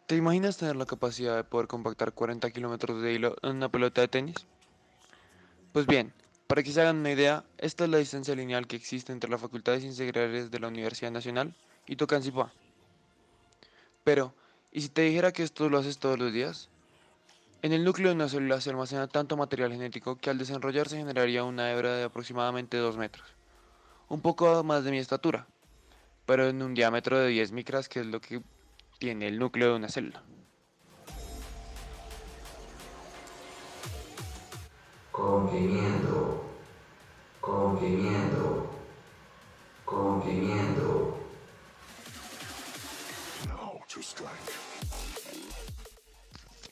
¿Te imaginas tener la capacidad de poder compactar 40 kilómetros de hilo en una pelota de tenis? Pues bien, para que se hagan una idea, esta es la distancia lineal que existe entre la Facultad de Ciencias Agrarias de la Universidad Nacional y Tocancipá. Pero, ¿y si te dijera que esto lo haces todos los días? En el núcleo de una célula se almacena tanto material genético que al desenrollarse generaría una hebra de aproximadamente 2 metros, un poco más de mi estatura, pero en un diámetro de 10 micras, que es lo que tiene el núcleo de una célula. Con pimiento, con pimiento, con pimiento.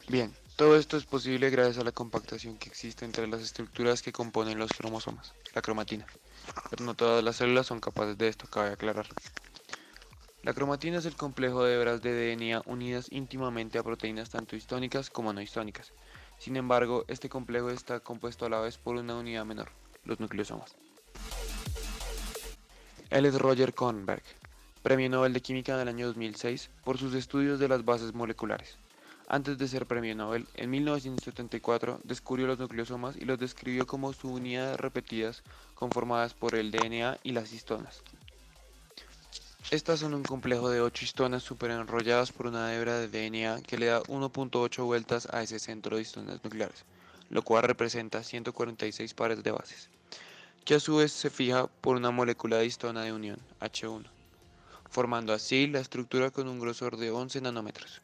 Bien, todo esto es posible gracias a la compactación que existe entre las estructuras que componen los cromosomas, la cromatina. Pero no todas las células son capaces de esto, cabe aclarar. La cromatina es el complejo de hebras de DNA unidas íntimamente a proteínas tanto histónicas como no histónicas. Sin embargo, este complejo está compuesto a la vez por una unidad menor, los nucleosomas. Él es Roger Kornberg, Premio Nobel de Química del año 2006 por sus estudios de las bases moleculares. Antes de ser Premio Nobel, en 1974 descubrió los nucleosomas y los describió como subunidades repetidas conformadas por el DNA y las histonas. Estas son un complejo de 8 histonas superenrolladas por una hebra de DNA que le da 1.8 vueltas a ese centro de histonas nucleares, lo cual representa 146 pares de bases, que a su vez se fija por una molécula de histona de unión, H1, formando así la estructura con un grosor de 11 nanómetros.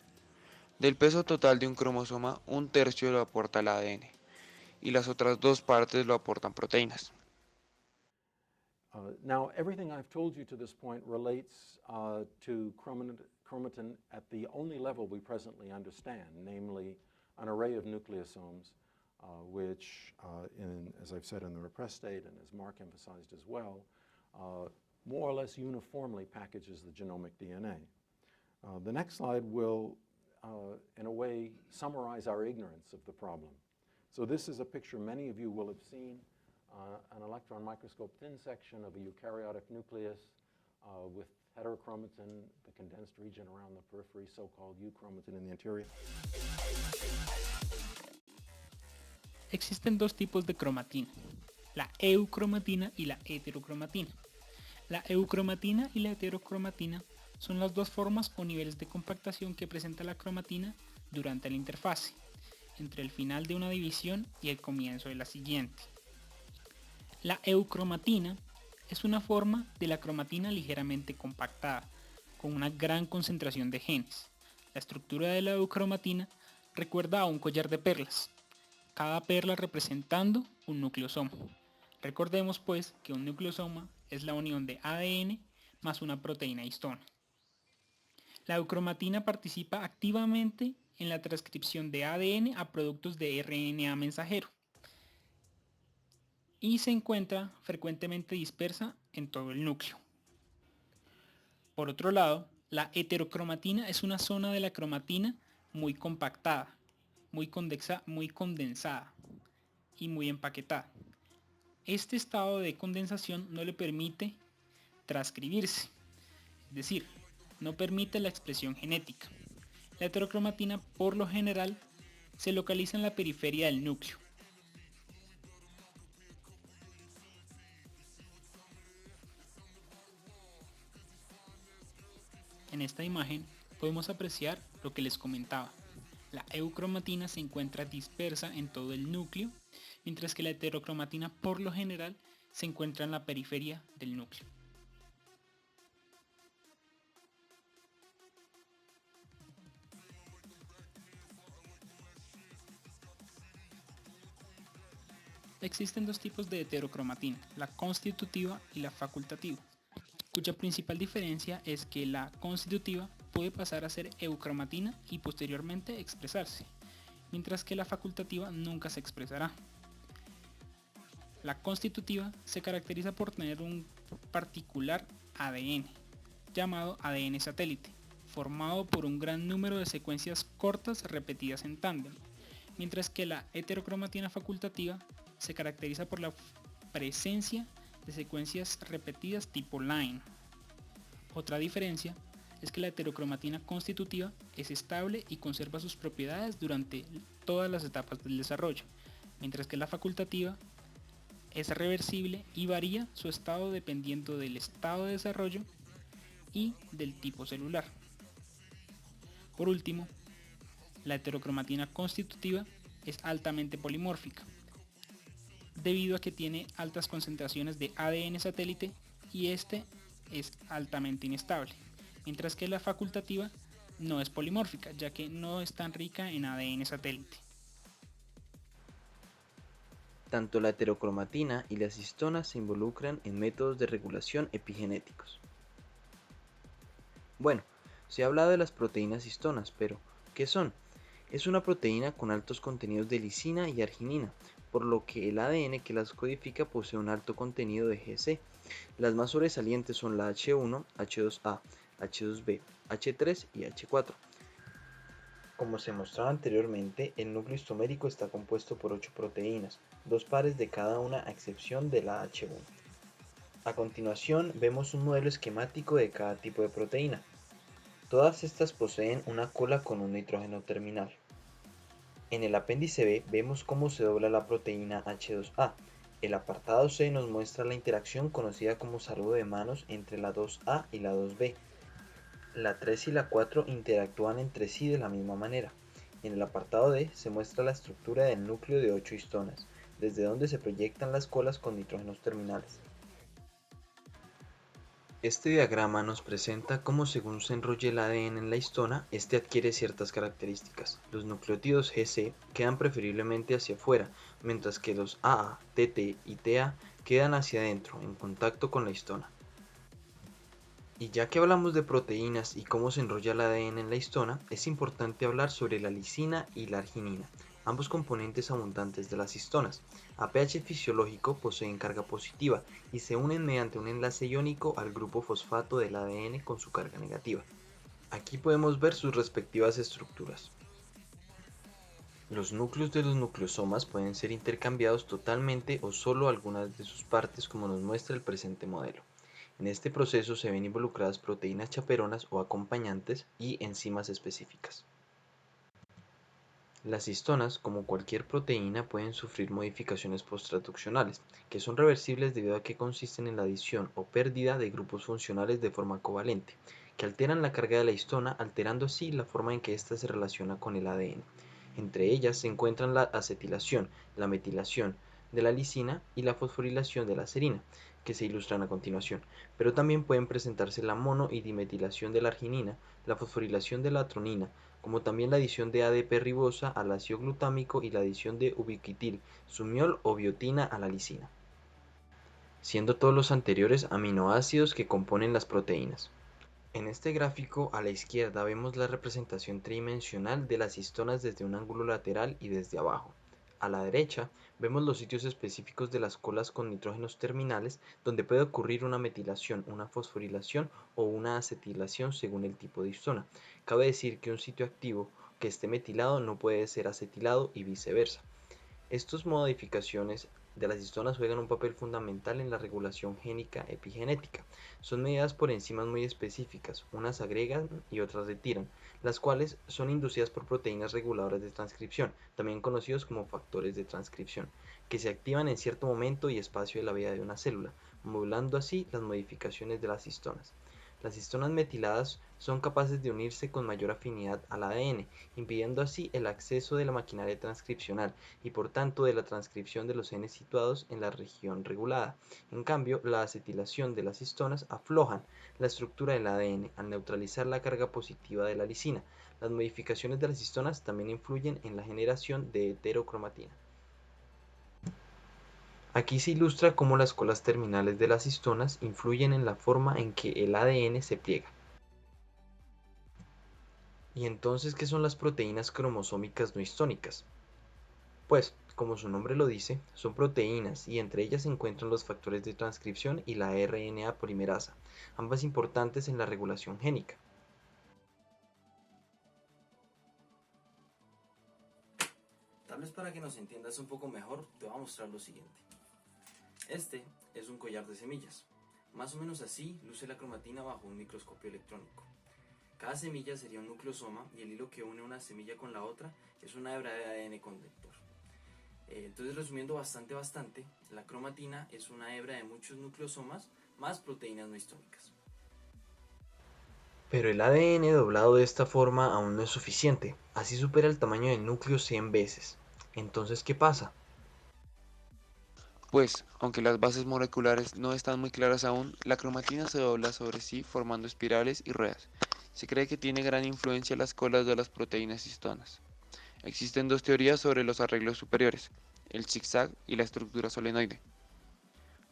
Del peso total de un cromosoma, un tercio lo aporta el ADN, y las otras dos partes lo aportan proteínas. Now, everything I've told you to this point relates to chromatin at the only level we presently understand, namely an array of nucleosomes, which, as I've said in the repressed state, and as Mark emphasized as well, more or less uniformly packages the genomic DNA. The next slide will, in a way, summarize our ignorance of the problem. So this is a picture many of you will have seen, an electron microscope thin section of a eukaryotic nucleus with heterochromatin, the condensed region around the periphery, so-called euchromatin in the interior. Existen dos tipos de cromatina, la eucromatina y la heterocromatina. La eucromatina y la heterocromatina son las dos formas o niveles de compactación que presenta la cromatina durante la interfase, entre el final de una división y el comienzo de la siguiente. La eucromatina es una forma de la cromatina ligeramente compactada, con una gran concentración de genes. La estructura de la eucromatina recuerda a un collar de perlas, cada perla representando un nucleosoma. Recordemos pues que un nucleosoma es la unión de ADN más una proteína histona. La eucromatina participa activamente en la transcripción de ADN a productos de RNA mensajero y se encuentra frecuentemente dispersa en todo el núcleo. Por otro lado, la heterocromatina es una zona de la cromatina muy compactada, muy condensada y muy empaquetada. Este estado de condensación no le permite transcribirse, es decir, no permite la expresión genética. La heterocromatina por lo general se localiza en la periferia del núcleo. En esta imagen podemos apreciar lo que les comentaba. La eucromatina se encuentra dispersa en todo el núcleo, mientras que la heterocromatina por lo general se encuentra en la periferia del núcleo. Existen dos tipos de heterocromatina, la constitutiva y la facultativa, cuya principal diferencia es que la constitutiva puede pasar a ser eucromatina y posteriormente expresarse, mientras que la facultativa nunca se expresará. La constitutiva se caracteriza por tener un particular ADN, llamado ADN satélite, formado por un gran número de secuencias cortas repetidas en tándem, mientras que la heterocromatina facultativa se caracteriza por la presencia de secuencias repetidas tipo line. Otra diferencia es que la heterocromatina constitutiva es estable y conserva sus propiedades durante todas las etapas del desarrollo, mientras que la facultativa es reversible y varía su estado dependiendo del estado de desarrollo y del tipo celular. Por último, la heterocromatina constitutiva es altamente polimórfica, debido a que tiene altas concentraciones de ADN satélite y este es altamente inestable, mientras que la facultativa no es polimórfica, ya que no es tan rica en ADN satélite. Tanto la heterocromatina y las histonas se involucran en métodos de regulación epigenéticos. Bueno, se ha hablado de las proteínas histonas, pero ¿qué son? Es una proteína con altos contenidos de lisina y arginina, por lo que el ADN que las codifica posee un alto contenido de GC. Las más sobresalientes son la H1, H2A, H2B, H3 y H4. Como se mostraba anteriormente, el núcleo istomérico está compuesto por 8 proteínas, 2 pares de cada una a excepción de la H1. A continuación vemos un modelo esquemático de cada tipo de proteína. Todas estas poseen una cola con un nitrógeno terminal. En el apéndice B vemos cómo se dobla la proteína H2A. El apartado C nos muestra la interacción conocida como saludo de manos entre la 2A y la 2B. La 3 y la 4 interactúan entre sí de la misma manera. En el apartado D se muestra la estructura del núcleo de 8 histonas, desde donde se proyectan las colas con nitrógenos terminales. Este diagrama nos presenta cómo según se enrolla el ADN en la histona, este adquiere ciertas características. Los nucleótidos GC quedan preferiblemente hacia afuera, mientras que los AA, TT y TA quedan hacia adentro, en contacto con la histona. Y ya que hablamos de proteínas y cómo se enrolla el ADN en la histona, es importante hablar sobre la lisina y la arginina, ambos componentes abundantes de las histonas. A pH fisiológico poseen carga positiva y se unen mediante un enlace iónico al grupo fosfato del ADN con su carga negativa. Aquí podemos ver sus respectivas estructuras. Los núcleos de los nucleosomas pueden ser intercambiados totalmente o solo algunas de sus partes, como nos muestra el presente modelo. En este proceso se ven involucradas proteínas chaperonas o acompañantes y enzimas específicas. Las histonas, como cualquier proteína, pueden sufrir modificaciones posttraduccionales, que son reversibles debido a que consisten en la adición o pérdida de grupos funcionales de forma covalente, que alteran la carga de la histona, alterando así la forma en que ésta se relaciona con el ADN. Entre ellas se encuentran la acetilación, la metilación de la lisina y la fosforilación de la serina, que se ilustran a continuación, pero también pueden presentarse la mono y dimetilación de la arginina, la fosforilación de la tronina, como también la adición de ADP ribosa al ácido glutámico y la adición de ubiquitil, sumiol o biotina a la lisina, siendo todos los anteriores aminoácidos que componen las proteínas. En este gráfico a la izquierda vemos la representación tridimensional de las histonas desde un ángulo lateral y desde abajo. A la derecha vemos los sitios específicos de las colas con nitrógenos terminales donde puede ocurrir una metilación, una fosforilación o una acetilación según el tipo de histona. Cabe decir que un sitio activo que esté metilado no puede ser acetilado y viceversa. Estas modificaciones de las histonas juegan un papel fundamental en la regulación génica epigenética. Son mediadas por enzimas muy específicas, unas agregan y otras retiran, las cuales son inducidas por proteínas reguladoras de transcripción, también conocidos como factores de transcripción, que se activan en cierto momento y espacio de la vida de una célula, modulando así las modificaciones de las histonas. Las histonas metiladas son capaces de unirse con mayor afinidad al ADN, impidiendo así el acceso de la maquinaria transcripcional y por tanto de la transcripción de los genes situados en la región regulada. En cambio, la acetilación de las histonas aflojan la estructura del ADN al neutralizar la carga positiva de la lisina. Las modificaciones de las histonas también influyen en la generación de heterocromatina. Aquí se ilustra cómo las colas terminales de las histonas influyen en la forma en que el ADN se pliega. ¿Y entonces qué son las proteínas cromosómicas no histónicas? Pues, como su nombre lo dice, son proteínas y entre ellas se encuentran los factores de transcripción y la RNA polimerasa, ambas importantes en la regulación génica. Tal vez para que nos entiendas un poco mejor, te voy a mostrar lo siguiente. Este es un collar de semillas. Más o menos así luce la cromatina bajo un microscopio electrónico. Cada semilla sería un nucleosoma y el hilo que une una semilla con la otra es una hebra de ADN conductor. Entonces, resumiendo bastante, la cromatina es una hebra de muchos nucleosomas más proteínas no histónicas. Pero el ADN doblado de esta forma aún no es suficiente, así supera el tamaño del núcleo 100 veces. Entonces, ¿qué pasa? Pues, aunque las bases moleculares no están muy claras aún, la cromatina se dobla sobre sí formando espirales y ruedas. Se cree que tiene gran influencia en las colas de las proteínas histonas. Existen dos teorías sobre los arreglos superiores, el zigzag y la estructura solenoide,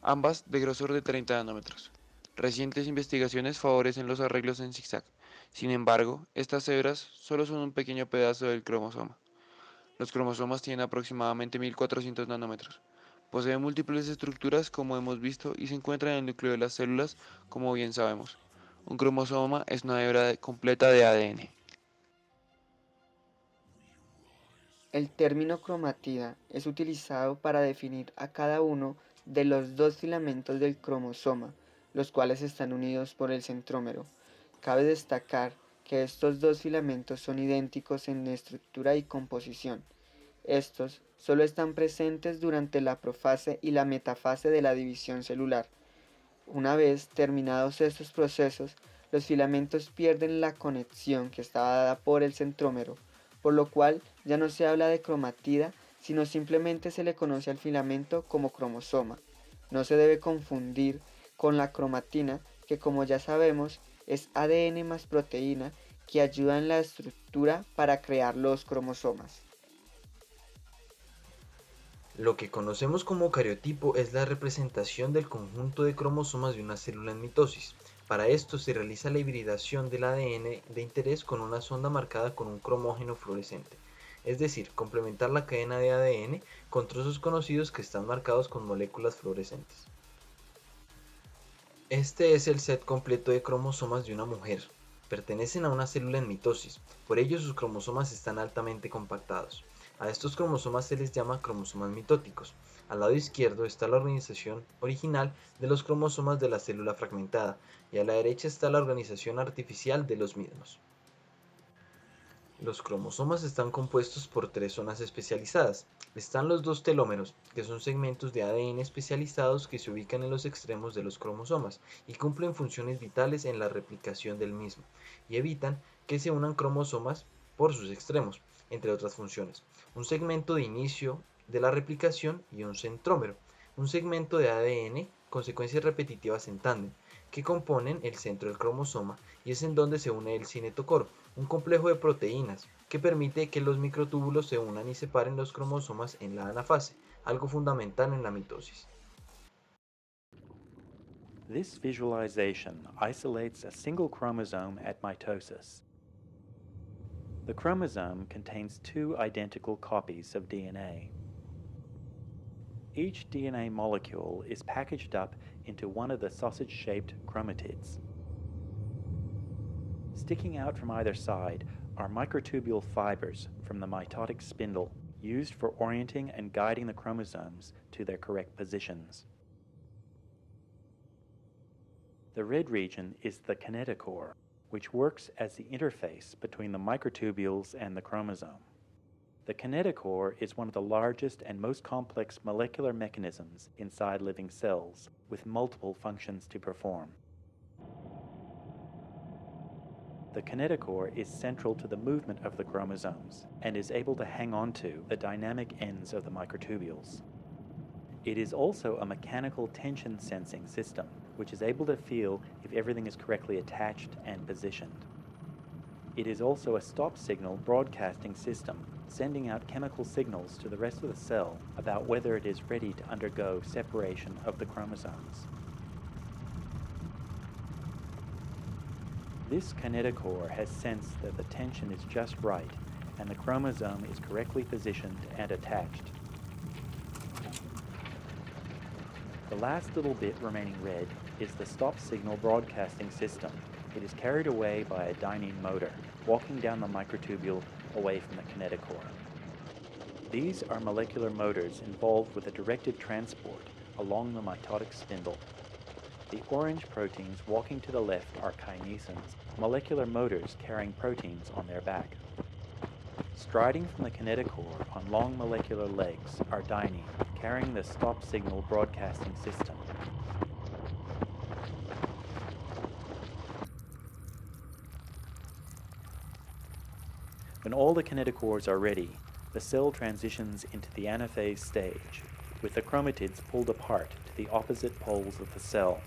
ambas de grosor de 30 nanómetros. Recientes investigaciones favorecen los arreglos en zigzag. Sin embargo, estas hebras solo son un pequeño pedazo del cromosoma. Los cromosomas tienen aproximadamente 1400 nanómetros. Poseen múltiples estructuras como hemos visto y se encuentran en el núcleo de las células como bien sabemos. Un cromosoma es una hebra completa de ADN. El término cromatida es utilizado para definir a cada uno de los dos filamentos del cromosoma, los cuales están unidos por el centrómero. Cabe destacar que estos dos filamentos son idénticos en estructura y composición. Estos solo están presentes durante la profase y la metafase de la división celular. Una vez terminados estos procesos, los filamentos pierden la conexión que estaba dada por el centrómero, por lo cual ya no se habla de cromatida, sino simplemente se le conoce al filamento como cromosoma. No se debe confundir con la cromatina, que como ya sabemos es ADN más proteína que ayuda en la estructura para crear los cromosomas. Lo que conocemos como cariotipo es la representación del conjunto de cromosomas de una célula en mitosis. Para esto se realiza la hibridación del ADN de interés con una sonda marcada con un cromógeno fluorescente, es decir, complementar la cadena de ADN con trozos conocidos que están marcados con moléculas fluorescentes. Este es el set completo de cromosomas de una mujer. Pertenecen a una célula en mitosis, por ello sus cromosomas están altamente compactados. A estos cromosomas se les llama cromosomas mitóticos. Al lado izquierdo está la organización original de los cromosomas de la célula fragmentada y a la derecha está la organización artificial de los mismos. Los cromosomas están compuestos por tres zonas especializadas. Están los dos telómeros, que son segmentos de ADN especializados que se ubican en los extremos de los cromosomas y cumplen funciones vitales en la replicación del mismo, y evitan que se unan cromosomas por sus extremos, entre otras funciones. Un segmento de inicio de la replicación y un centrómero, un segmento de ADN con secuencias repetitivas en tándem, que componen el centro del cromosoma y es en donde se une el cinetocoro, un complejo de proteínas que permite que los microtúbulos se unan y separen los cromosomas en la anafase, algo fundamental en la mitosis. This visualization isolates a single chromosome at mitosis. The chromosome contains two identical copies of DNA. Each DNA molecule is packaged up into one of the sausage-shaped chromatids. Sticking out from either side are microtubule fibers from the mitotic spindle, used for orienting and guiding the chromosomes to their correct positions. The red region is the kinetochore, which works as the interface between the microtubules and the chromosome. The kinetochore is one of the largest and most complex molecular mechanisms inside living cells, with multiple functions to perform. The kinetochore is central to the movement of the chromosomes and is able to hang on to the dynamic ends of the microtubules. It is also a mechanical tension sensing system, which is able to feel if everything is correctly attached and positioned. It is also a stop signal broadcasting system, sending out chemical signals to the rest of the cell about whether it is ready to undergo separation of the chromosomes. This kinetochore has sensed that the tension is just right and the chromosome is correctly positioned and attached. The last little bit remaining red is the stop signal broadcasting system. It is carried away by a dynein motor, walking down the microtubule away from the kinetochore. These are molecular motors involved with a directed transport along the mitotic spindle. The orange proteins walking to the left are kinesins, molecular motors carrying proteins on their back. Striding from the kinetochore on long molecular legs are dynein, carrying the stop signal broadcasting system. When all the kinetochores are ready, the cell transitions into the anaphase stage, with the chromatids pulled apart to the opposite poles of the cell.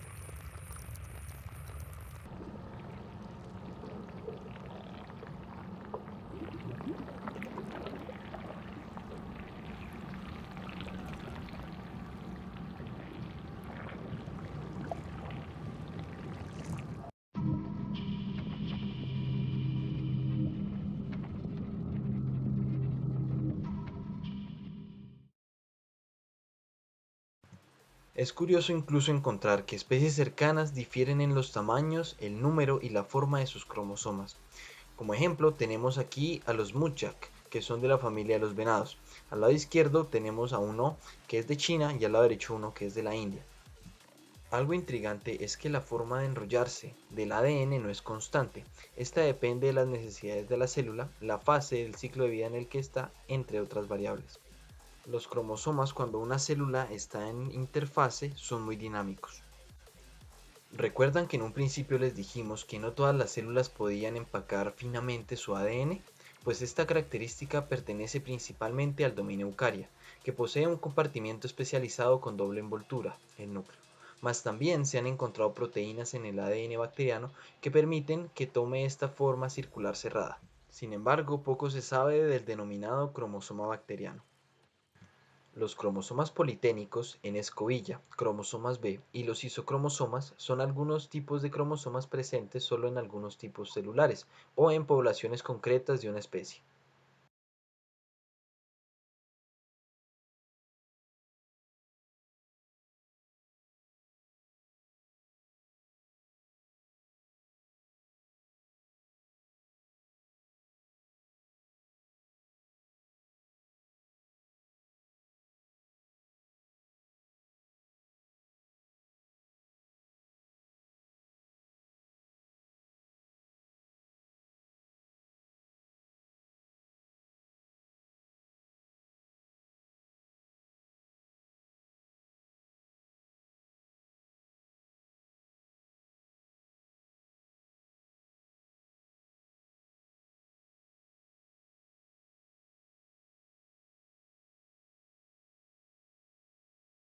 Es curioso incluso encontrar que especies cercanas difieren en los tamaños, el número y la forma de sus cromosomas. Como ejemplo tenemos aquí a los muchak, que son de la familia de los venados. Al lado izquierdo tenemos a uno que es de China y al lado derecho uno que es de la India. Algo intrigante es que la forma de enrollarse del ADN no es constante. Esta depende de las necesidades de la célula, la fase del ciclo de vida en el que está, entre otras variables. Los cromosomas, cuando una célula está en interfase, son muy dinámicos. ¿Recuerdan que en un principio les dijimos que no todas las células podían empacar finamente su ADN? Pues esta característica pertenece principalmente al dominio eucaria, que posee un compartimiento especializado con doble envoltura, el núcleo. Mas también se han encontrado proteínas en el ADN bacteriano que permiten que tome esta forma circular cerrada. Sin embargo, poco se sabe del denominado cromosoma bacteriano. Los cromosomas politénicos en escobilla, cromosomas B y los isocromosomas son algunos tipos de cromosomas presentes solo en algunos tipos celulares o en poblaciones concretas de una especie.